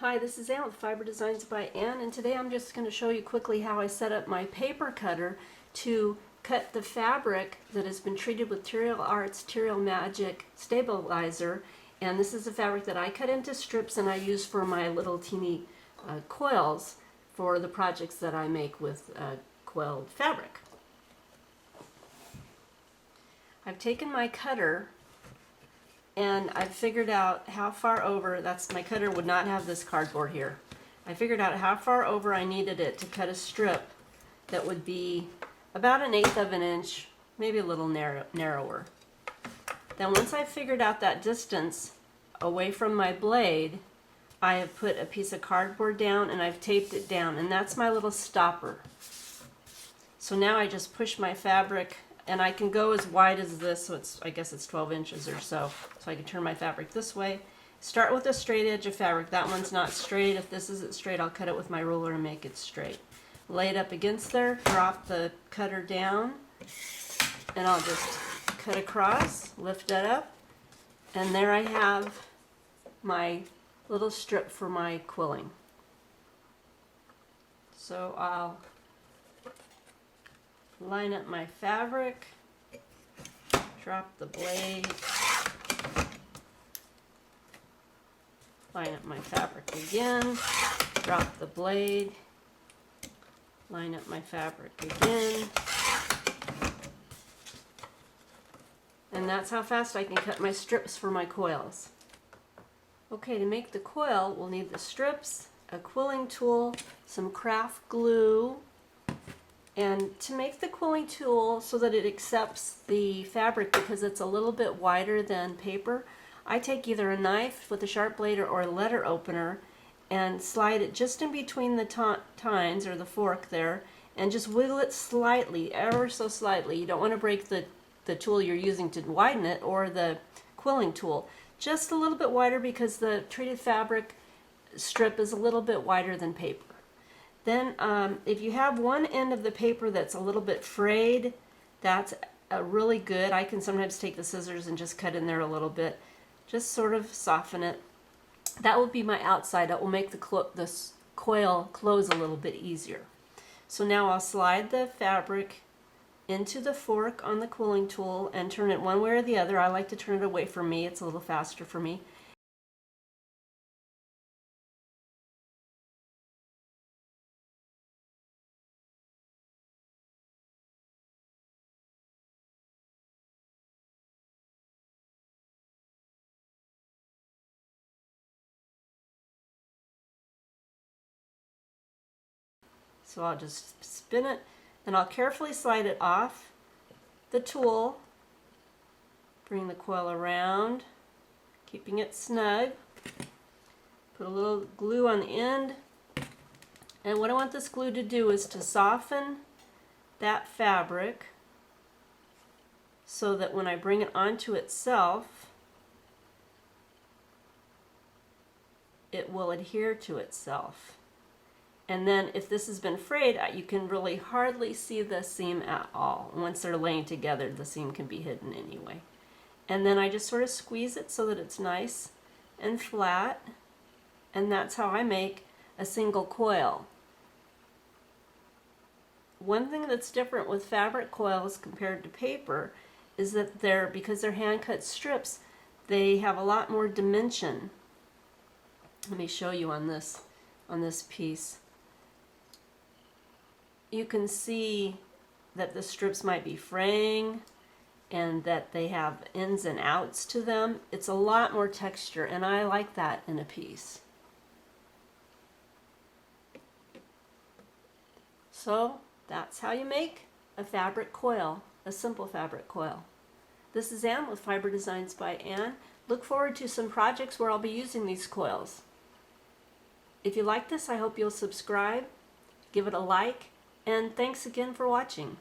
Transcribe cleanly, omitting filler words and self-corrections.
Hi, this is Ann with Fiber Designs by Ann, and today I'm just going to show you quickly how I set up my paper cutter to cut the fabric that has been treated with Terial Magic stabilizer. And this is a fabric that I cut into strips and I use for my little teeny coils for the projects that I make with coiled fabric. I've taken my cutter and I've figured out how far over, my cutter would not have this cardboard here. I figured out how far over I needed it to cut a strip that would be about 1/8 of an inch, maybe a little narrower. Then once I figured out that distance away from my blade, I have put a piece of cardboard down and I've taped it down, and that's my little stopper. So now I just push my fabric, and I can go as wide as this, so I guess it's 12 inches or so. So I can turn my fabric this way. Start with a straight edge of fabric. That one's not straight. If this isn't straight, I'll cut it with my ruler and make it straight. Lay it up against there, drop the cutter down, and I'll just cut across, lift that up, and there I have my little strip for my quilling. So I'll line up my fabric, drop the blade, line up my fabric again, drop the blade, line up my fabric again, and that's how fast I can cut my strips for my coils. Okay, to make the coil, we'll need the strips, a quilling tool, some craft glue, and to make the quilling tool so that it accepts the fabric, because it's a little bit wider than paper, I take either a knife with a sharp blade or a letter opener and slide it just in between the tines or the fork there, and just wiggle it slightly, ever so slightly. You don't want to break the tool you're using to widen it, or the quilling tool. Just a little bit wider, because the treated fabric strip is a little bit wider than paper. Then if you have one end of the paper that's a little bit frayed, that's really good. I can sometimes take the scissors and just cut in there a little bit, just sort of soften it. That will be my outside. That will make the coil close a little bit easier. So now I'll slide the fabric into the fork on the quilling tool and turn it one way or the other. I like to turn it away from me. It's a little faster for me. So I'll just spin it, and I'll carefully slide it off the tool, bring the coil around, keeping it snug, put a little glue on the end, and what I want this glue to do is to soften that fabric so that when I bring it onto itself, it will adhere to itself. And then if this has been frayed, you can really hardly see the seam at all. Once they're laying together, the seam can be hidden anyway. And then I just sort of squeeze it so that it's nice and flat, and that's how I make a single coil. One thing that's different with fabric coils compared to paper is that because they're hand-cut strips, they have a lot more dimension. Let me show you on this piece. You can see that the strips might be fraying and that they have ins and outs to them. It's a lot more texture, and I like that in a piece. So that's how you make a fabric coil, a simple fabric coil. This is Ann with Fiber Designs by Ann. Look forward to some projects where I'll be using these coils. If you like this, I hope you'll subscribe, give it a like, and thanks again for watching.